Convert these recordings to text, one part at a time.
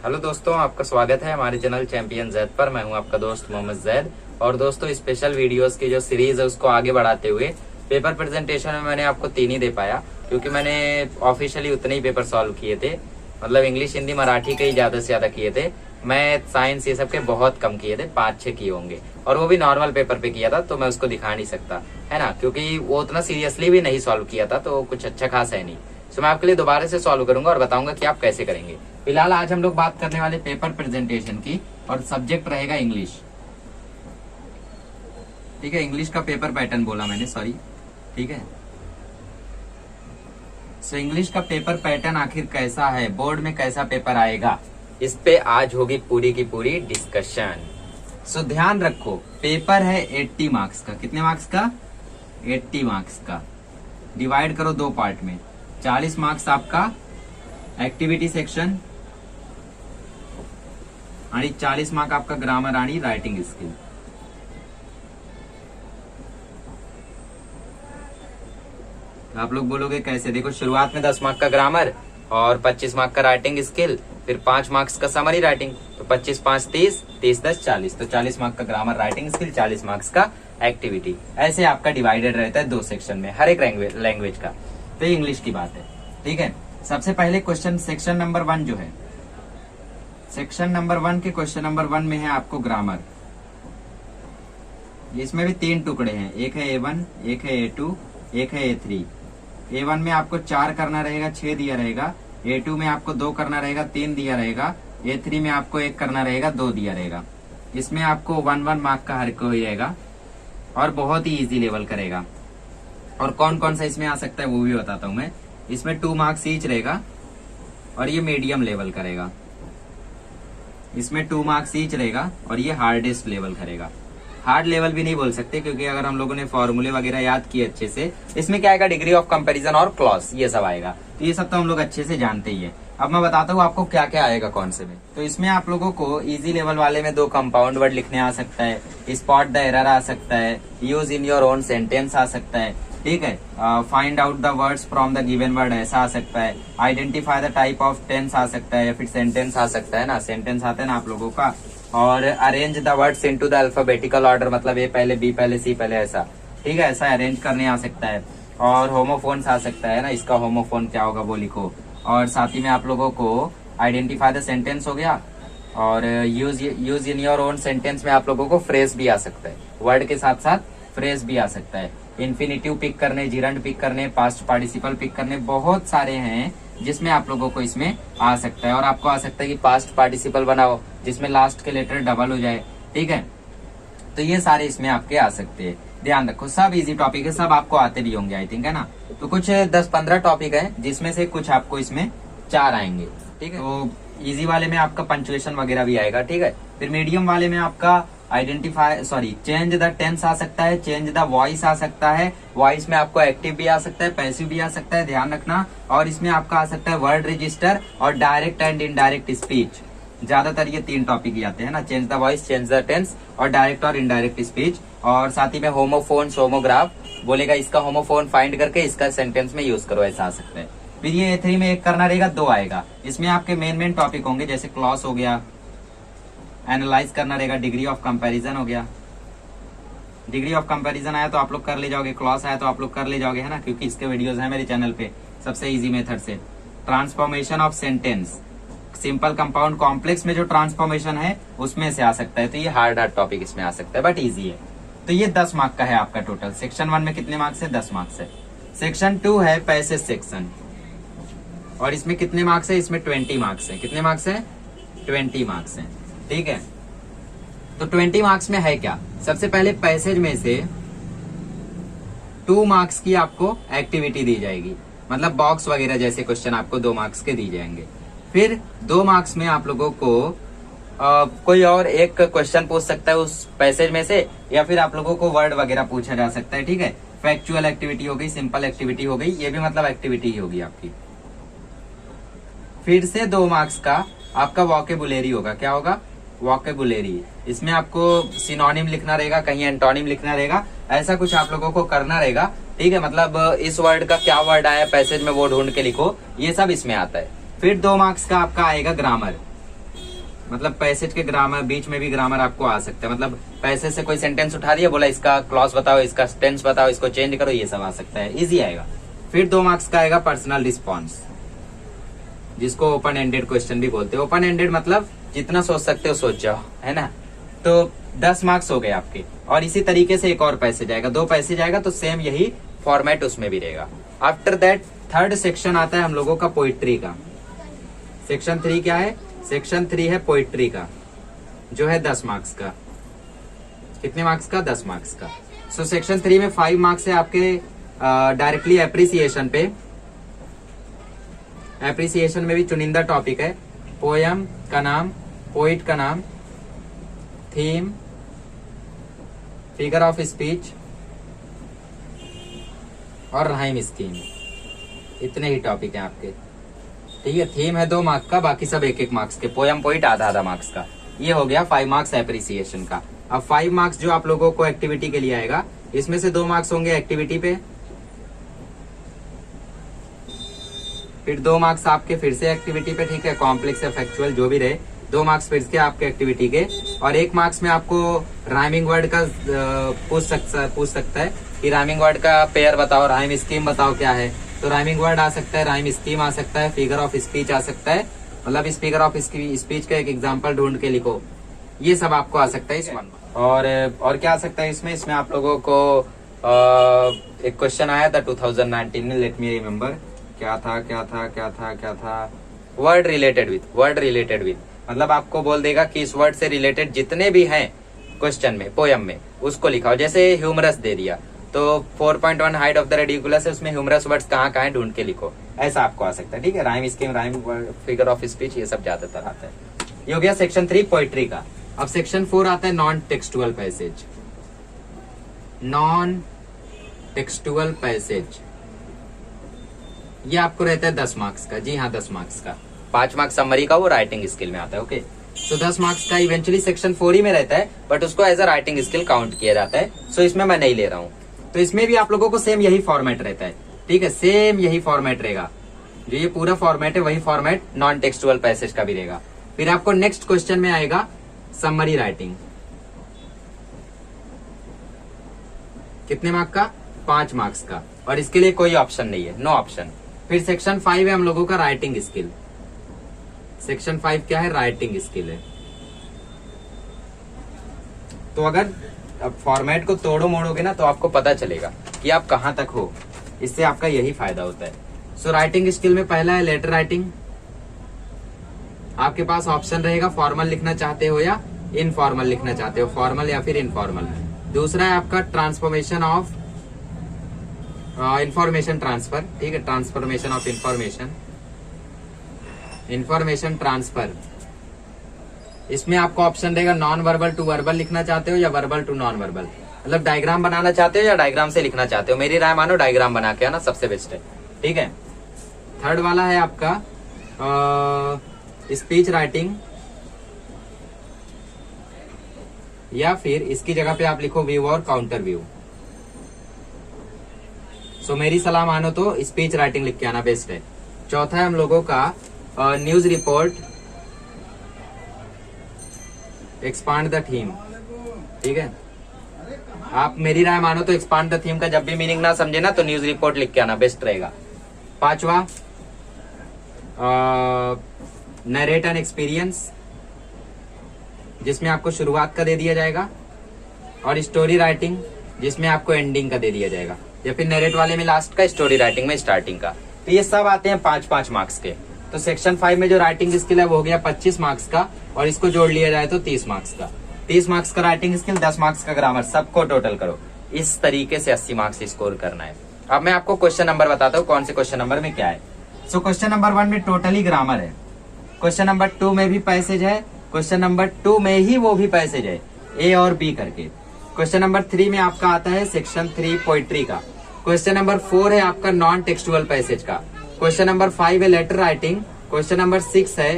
Hello दोस्तों, आपका स्वागत है हमारे चैनल चैंपियन जैद पर। मैं हूं आपका दोस्त मोहम्मद जैद। और दोस्तों, स्पेशल वीडियोस की जो सीरीज है उसको आगे बढ़ाते हुए पेपर प्रेजेंटेशन में मैंने आपको 3 ही दे पाया, क्योंकि मैंने ऑफिशियली उतने ही पेपर सॉल्व किए थे। मतलब इंग्लिश, हिंदी, मराठी के ही ज्यादा से ज्यादा किए थे। मैथ, साइंस ये सब के बहुत कम किए थे, 5-6 किए होंगे, और वो भी नॉर्मल पेपर पे किया था, तो मैं उसको दिखा नहीं सकता, है ना, क्योंकि वो उतना सीरियसली भी नहीं सॉल्व किया था, तो कुछ अच्छा खास है नहीं। तो मैं आपके लिए दोबारा से सॉल्व करूंगा और बताऊंगा कि आप कैसे करेंगे। फिलहाल आज हम लोग बात करने वाले पेपर प्रेजेंटेशन की, और सब्जेक्ट रहेगा इंग्लिश। ठीक है, इंग्लिश का पेपर पैटर्न बोला मैंने, सॉरी। ठीक है, सो इंग्लिश का पेपर पैटर्न आखिर कैसा है, बोर्ड में कैसा पेपर आएगा, इस पे आज होगी पूरी की पूरी डिस्कशन। सो ध्यान रखो, पेपर है 80 मार्क्स का। कितने मार्क्स का? 80 मार्क्स का। डिवाइड करो 2 पार्ट में। 40 मार्क्स आपका एक्टिविटी सेक्शन आणि 40 मार्क आपका ग्रामर आणि राइटिंग स्किल। आप लोग बोलोगे कैसे? देखो, शुरुआत में 10 मार्क का ग्रामर और 25 मार्क का राइटिंग स्किल, फिर 5 मार्क्स का समरी राइटिंग, तो 25 5 30, 30 10 40, तो 40 मार्क का ग्रामर राइटिंग स्किल, 40 मार्क्स का एक्टिविटी। ऐसे आपका डिवाइडेड रहता है 2 सेक्शन में हर एक लैंग्वेज का। तो ये इंग्लिश की बात है। ठीक है, सबसे पहले क्वेश्चन सेक्शन नंबर 1 जो है, सेक्शन नंबर 1 के क्वेश्चन नंबर 1 में है आपको ग्रामर। इसमें भी 3 टुकड़े हैं, एक है A1, एक है A2, एक है A3। A1 में आपको 4 करना रहेगा, 6 दिया रहेगा। A2 में आपको 2 करना रहेगा, 3 दिया रहेगा। A3 में आपको 1 करना रहेगा, 2 दिया रहेगा। इसमें आपको 1-1 मार्क का हर कोई रहेगा, और बहुत ही इजी लेवल करेगा। और कौन कौन सा इसमें आ सकता है वो भी बताता हूं मैं। इसमें 2 मार्क्स ईच रहेगा, और ये मीडियम लेवल करेगा। इसमें 2 मार्क्स ईच रहेगा, और ये हार्डेस्ट लेवल करेगा। हार्ड लेवल भी नहीं बोल सकते, क्योंकि अगर हम लोगों ने फॉर्मूले वगैरह याद किए अच्छे से, इसमें क्या आएगा, डिग्री ऑफ कंपैरिजन और क्लॉज, ये सब आएगा। तो ये सब तो हम लोग अच्छे से जानते ही है। अब मैं बताता हूँ आपको क्या क्या आएगा कौन से में। तो इसमें आप लोगों को इजी लेवल वाले में 2 कंपाउंड वर्ड लिखने आ सकता है, स्पॉट द एरर आ सकता है, use in your own sentence आ सकता है। ठीक है, find out the words from the given word ऐसा आ सकता है, identify the type of tense आ सकता है, या फिर सेंटेंस आ सकता है ना, सेंटेंस आता है ना आप लोगों का। और arrange the words into the alphabetical order, मतलब ए पहले, बी पहले, सी पहले, ऐसा। ठीक है, ऐसा अरेंज करने आ सकता है। और होमोफोन्स आ सकता है ना, इसका होमोफोन क्या होगा वो लिखो। और साथ ही में आप लोगों को आइडेंटिफाई द सेंटेंस हो गया, और use in your own sentence में आप लोगों को फ्रेज भी आ सकता है, वर्ड के साथ साथ फ्रेज भी आ सकता है। इन्फिनिटिव पिक करने, जिरंड पिक करने, पास्ट पार्टिसिपल पिक करने, बहुत सारे हैं जिसमें आप लोगों को इसमें आ सकता है। और आपको आ सकता है कि पास्ट पार्टिसिपल बनाओ जिसमें लास्ट के लेटर डबल हो जाए। ठीक है, तो ये सारे इसमें आपके आ सकते हैं। ध्यान रखो, सब इजी टॉपिक है, सब आपको आते भी होंगे आई थिंक, है ना। तो कुछ 10-15 टॉपिक है, जिसमें से कुछ आपको इसमें 4 आएंगे। ठीक है, तो इजी वाले में आपका पंचुएशन वगैरह भी आएगा। ठीक है, फिर मीडियम वाले में आपका चेंज द टेंस आ सकता है, चेंज द वॉइस आ सकता है। वॉइस में आपको एक्टिव भी आ सकता है, पैसिव भी आ सकता है, ध्यान रखना। और इसमें आपका आ सकता है वर्ड रजिस्टर और डायरेक्ट एंड इनडायरेक्ट स्पीच। ज्यादातर ये 3 टॉपिक ही आते हैं ना, change the voice, change the tense, और डायरेक्ट और इनडायरेक्ट स्पीच। और साथ ही में होमोफोन, होमोग्राफ बोलेगा, इसका होमोफोन फाइंड करके इसका सेंटेंस में यूज करो, ऐसा आ सकता है। फिर ये A3 में 1 करना रहेगा, 2 आएगा। इसमें आपके मेन टॉपिक होंगे, जैसे क्लॉज हो गया, एनालाइज करना रहेगा, डिग्री ऑफ कंपैरिजन हो गया। डिग्री ऑफ कंपैरिजन आया तो आप लोग कर ले जाओगे, क्लॉज आया तो आप लोग कर ले जाओगे, है ना, क्योंकि इसके वीडियोस हैं मेरे चैनल पे सबसे इजी मेथड से। Transformation of sentence, simple compound complex में जो ट्रांसफॉर्मेशन है उसमें से आ सकता है। तो ये हार्ड टॉपिक इसमें आ सकता है, बट इजी है। तो ये 10 मार्क का है आपका टोटल। सेक्शन 1 में कितने मार्क्स है? 10 मार्क्स है। सेक्शन 2 है पैसेज सेक्शन, और इसमें कितने मार्क्स है? इसमें 20 मार्क्स है। कितने मार्क्स है? 20 मार्क्स है। ठीक है, तो 20 मार्क्स में है क्या? सबसे पहले पैसेज में से 2 मार्क्स की आपको एक्टिविटी दी जाएगी, मतलब बॉक्स वगैरह जैसे क्वेश्चन आपको 2 मार्क्स के दिए जाएंगे। फिर 2 मार्क्स में आप लोगों को कोई और एक क्वेश्चन पूछ सकता है उस पैसेज में से, या फिर आप लोगों को वर्ड वगैरह पूछा जा सकता है। ठीक है, फैक्चुअल एक्टिविटी हो गई, सिंपल एक्टिविटी हो गई, ये भी मतलब एक्टिविटी ही होगी आपकी। फिर से 2 मार्क्स का आपका वोकेबुलरी होगा। क्या होगा? वोकेबुलरी। इसमें आपको सिनोनिम लिखना रहेगा, कहीं एंटोनिम लिखना रहेगा, ऐसा कुछ आप लोगों को करना रहेगा। ठीक है, मतलब इस वर्ड का क्या वर्ड आया पैसेज में वो ढूंढ के लिखो, ये सब इसमें आता है। फिर 2 मार्क्स का आपका आएगा ग्रामर। मतलब पैसेज के ग्रामर बीच में भी ग्रामर आपको आ सकता है। मतलब पैसेज से कोई सेंटेंस उठा दिया, बोला इसका क्लॉज बताओ, इसका टेंस बताओ, इसको चेंज करो, ये सब आ सकता है, इजी आएगा। फिर 2 मार्क्स का आएगा पर्सनल रिस्पॉन्स, जिसको ओपन एंडेड क्वेश्चन भी बोलते हैं। ओपन एंडेड मतलब जितना सोच सकते हो सोच जाओ, है ना। तो 10 मार्क्स हो गए आपके। और इसी तरीके से एक और पैसेज आएगा, 2 पैसेज आएगा, तो सेम यही फॉर्मेट उसमें भी रहेगा। आफ्टर दैट थर्ड सेक्शन आता है हम लोगों का पोइट्री का। सेक्शन 3 क्या है? सेक्शन 3 है पोइट्री का, जो है 10 मार्क्स का। कितने मार्क्स का? 10 मार्क्स का। सो सेक्शन 3 में 5 मार्क्स है आपके डायरेक्टली एप्रिसिएशन पे। एप्रिसिएशन में भी चुनिंदा टॉपिक है, पोयम का नाम, पोइट का नाम, थीम, फिगर ऑफ स्पीच और राइम स्कीम। इतने ही टॉपिक हैं आपके, ठीक है। थीम है 2 मार्क्स का, बाकी सब 1-1 मार्क्स के। पोयम पोइट आधा मार्क्स का। ये हो गया 5 मार्क्स एप्रिसिएशन का। अब 5 मार्क्स जो आप लोगों को एक्टिविटी के लिए आएगा, इसमें से 2 मार्क्स होंगे एक्टिविटी पे, फिर 2 मार्क्स आपके फिर से एक्टिविटी पे, ठीक है, कॉम्प्लेक्स या फैक्चुअल जो भी रहे, 2 मार्क्स फिर से आपके एक्टिविटी के, और 1 मार्क्स में आपको राइमिंग वर्ड का पूछ सकता है कि राइमिंग वर्ड का पेयर बताओ, राइम स्कीम बताओ क्या है। तो राइमिंग वर्ड आ सकता है, राइम स्कीम आ सकता है, फिगर ऑफ स्पीच आ सकता है, मतलब इस फिगर ऑफ स्पीच का एक एग्जाम्पल ढूंढ के लिखो, ये सब आपको आ सकता है इस वन। और क्या आ सकता है इसमें आप लोगों को एक क्वेश्चन आया था 2019 में, लेट मी रिमेम्बर, क्या था, वर्ड रिलेटेड विथ, मतलब आपको बोल देगा कि इस वर्ड से रिलेटेड जितने भी हैं क्वेश्चन में, पोयम में, उसको लिखाओ। जैसे ह्यूमरस दे दिया, तो 4.1 हाइट ऑफ द रेडिकुलस है, उसमें ह्यूमरस वर्ड्स कहाँ ढूंढ के लिखो, ऐसा आपको आ सकता है, ठीक है। Rhyme scheme, rhyme figure of speech, ये सब ज्यादातर आता है। ये हो गया सेक्शन 3 पोइट्री का। अब सेक्शन 4 आता है non textual passage. Non textual passage ये आपको रहता है 10 मार्क्स का। जी हाँ, 10 मार्क्स का। 5 मार्क्स समरी का, वो राइटिंग स्किल में आता है, ओके। तो 10 मार्क्स का इवेंचुअली सेक्शन 4 ही में रहता है, बट उसको as a writing skill count किया जाता है। सो इसमें मैं नहीं ले रहा हूँ। तो इसमें भी आप लोगों को सेम यही फॉर्मेट रहता है, ठीक है, सेम यही फॉर्मेट रहेगा। जो ये पूरा फॉर्मेट है, वही फॉर्मेट नॉन टेक्सटुअल पैसेज का भी रहेगा। फिर आपको नेक्स्ट क्वेश्चन में आएगा समरी राइटिंग। कितने मार्क्स का? 5 मार्क्स का। और इसके लिए कोई ऑप्शन नहीं है, नो ऑप्शन। फिर सेक्शन 5 है हम लोगों का राइटिंग स्किल। सेक्शन 5 क्या है? राइटिंग स्किल है। तो अगर अब फॉर्मेट को तोड़ो मोड़ोगे ना, तो आपको पता चलेगा कि आप कहां तक हो। इससे आपका यही फायदा होता है। सो राइटिंग स्किल में पहला है लेटर राइटिंग। आपके पास ऑप्शन रहेगा, फॉर्मल लिखना चाहते हो या इनफॉर्मल लिखना चाहते हो, फॉर्मल या फिर इनफॉर्मल। दूसरा है आपका ट्रांसफॉर्मेशन ऑफ इंफॉर्मेशन ट्रांसफर, ठीक है, ट्रांसफॉर्मेशन ऑफ इंफॉर्मेशन ट्रांसफर। इसमें आपको ऑप्शन रहेगा नॉन वर्बल टू वर्बल लिखना चाहते हो या वर्बल टू नॉन वर्बल, मतलब डायग्राम बनाना चाहते हो या डायग्राम से लिखना चाहते हो। मेरी राय मानो डायग्राम बना के आना सबसे बेस्ट है, ठीक है। थर्ड वाला है आपका स्पीच राइटिंग, या फिर इसकी जगह पे आप लिखो व्यू और काउंटर व्यू। सो मेरी सलाह मानो तो स्पीच राइटिंग लिख के आना बेस्ट है। चौथा है हम लोगों का news report, expand the theme, ठीक है। आप मेरी राय मानो तो एक्सपांड द थीम का जब भी मीनिंग ना समझे ना, तो न्यूज रिपोर्ट लिख के आना बेस्ट रहेगा। पांचवा नरेट एन एक्सपीरियंस, जिसमें आपको शुरुआत का दे दिया जाएगा, और स्टोरी राइटिंग जिसमें आपको एंडिंग का दे दिया जाएगा, या फिर नरेट वाले में लास्ट का, स्टोरी राइटिंग में स्टार्टिंग का। तो ये सब आते हैं 5-5 मार्क्स के। तो सेक्शन 5 में जो राइटिंग स्किल है वो हो गया 25 मार्क्स का, और इसको जोड़ लिया जाए तो 30 मार्क्स का। 30 मार्क्स का राइटिंग स्किल, 10 मार्क्स का ग्रामर, सबको टोटल करो। इस तरीके से 80 मार्क्स स्कोर करना है। अब मैं आपको क्वेश्चन नंबर बताता हूँ कौन से क्वेश्चन नंबर में क्या है। सो क्वेश्चन नंबर 1 में टोटली ग्रामर है, क्वेश्चन नंबर 2 में भी पैसेज है, क्वेश्चन नंबर 2 में ही वो भी पैसेज है, ए और बी करके। क्वेश्चन नंबर 3 में आपका आता है सेक्शन 3 पोइट्री का। क्वेश्चन नंबर 4 है आपका नॉन टेक्सटुअल पैसेज का। क्वेश्चन नंबर 5 है लेटर राइटिंग। क्वेश्चन नंबर 6 है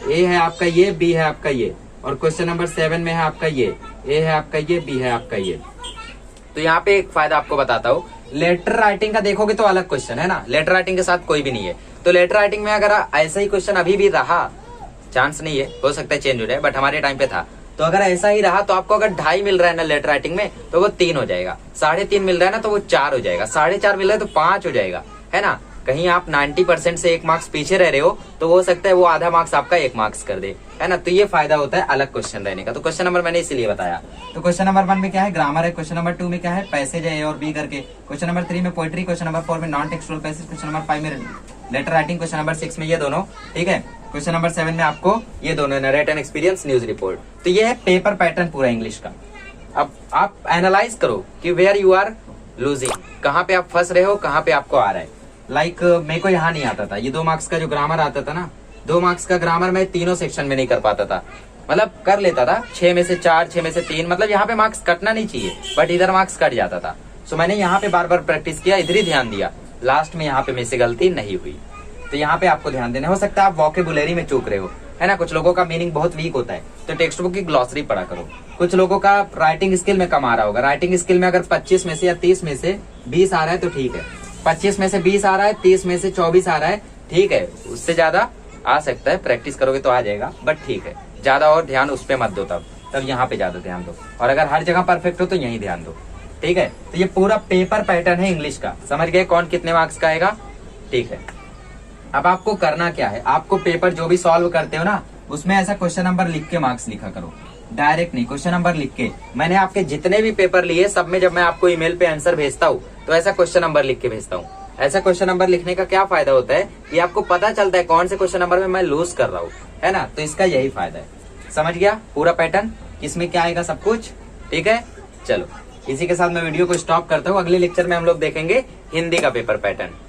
ए है आपका ये, बी है आपका ये, और क्वेश्चन नंबर 7 में है आपका ये, ए है आपका ये, बी है आपका ये। तो यहाँ पे एक फायदा आपको बताता हूँ, लेटर राइटिंग का देखोगे तो अलग क्वेश्चन है ना, लेटर राइटिंग के साथ कोई भी नहीं है। तो लेटर राइटिंग में अगर ऐसा ही क्वेश्चन अभी भी रहा, चांस नहीं है, हो सकता है चेंज हो जाए, बट हमारे टाइम पे था। तो अगर ऐसा ही रहा तो आपको अगर 2.5 मिल रहा है ना लेटर राइटिंग में तो वो 3 हो जाएगा, 3.5 मिल रहा है ना तो वो 4 हो जाएगा, 4.5 मिल रहा है तो 5 हो जाएगा, है ना। कहीं आप 90% से 1 मार्क्स पीछे रह रहे हो तो हो सकता है वो आधा मार्क्स आपका 1 मार्क्स कर दे, है ना। तो ये फायदा होता है अलग क्वेश्चन रहने का। तो क्वेश्चन नंबर मैंने इसीलिए बताया। तो क्वेश्चन नंबर 1 में क्या है, ग्रामर है। क्वेश्चन नंबर 2 में क्या है, पैसेज है, ए और बी करके। क्वेश्चन नंबर 3 में पोइट्री। क्वेश्चन नंबर 4 में non textual passage. Question number 5 में लेटर राइटिंग। क्वेश्चन नंबर 6 में ये दोनों, ठीक है। क्वेश्चन नंबर 7 में आपको ये दोनों, narrate and experience, news report. तो ये है पेपर पैटर्न पूरा इंग्लिश का। अब आप एनालाइज करो कि वेयर यू आर लूजिंग, कहाँ पे आप फंस रहे हो, कहाँ पे आपको आ रहा है। लाइक मेरे को यहाँ नहीं आता था, ये 2 मार्क्स का जो ग्रामर आता था ना, 2 मार्क्स का ग्रामर मैं तीनों सेक्शन में नहीं कर पाता था। मतलब कर लेता था 6 में से 4, 6 में से 3, मतलब यहाँ पे मार्क्स कटना नहीं चाहिए, बट इधर मार्क्स कट जाता था। सो मैंने यहाँ पे बार बार प्रैक्टिस किया, इधर ही ध्यान दिया, लास्ट में यहाँ पे मेरे से गलती नहीं हुई। तो यहाँ पे आपको ध्यान देना। हो सकता है आप वोकैबुलरी में चूक रहे हो, है ना। कुछ लोगों का मीनिंग बहुत वीक होता है तो टेक्स्ट बुक की ग्लॉसरी पढ़ा करो। कुछ लोगों का राइटिंग स्किल में कम आ रहा होगा, राइटिंग स्किल में अगर 25 में से या 30 में से 20 आ रहा है तो ठीक है, 25 में से 20 आ रहा है, 30 में से 24 आ रहा है, ठीक है। उससे ज्यादा आ सकता है, प्रैक्टिस करोगे तो आ जाएगा, बट ठीक है, ज्यादा और ध्यान उस पर मत दो, तब यहाँ पे ज्यादा ध्यान दो। और अगर हर जगह परफेक्ट हो तो यही ध्यान दो, ठीक है। तो ये पूरा पेपर पैटर्न है इंग्लिश का, समझ गए कौन कितने मार्क्स का आएगा, ठीक है। अब आपको करना क्या है, आपको पेपर जो भी सॉल्व करते हो ना उसमें ऐसा क्वेश्चन नंबर लिख के मार्क्स लिखा करो, डायरेक्ट नहीं, क्वेश्चन नंबर लिख के। मैंने आपके जितने भी पेपर लिए सब में जब मैं आपको ईमेल पे आंसर भेजता हूँ तो ऐसा क्वेश्चन नंबर लिख के भेजता हूँ। ऐसा क्वेश्चन नंबर लिखने का क्या फायदा होता है कि आपको पता चलता है कौन से क्वेश्चन नंबर में मैं लूज कर रहा हूँ, है ना। तो इसका यही फायदा है। समझ गया पूरा पैटर्न, किसमें क्या आएगा सब कुछ, ठीक है। चलो इसी के साथ मैं वीडियो को स्टॉप करता हूँ। अगले लेक्चर में हम लोग देखेंगे हिंदी का पेपर पैटर्न।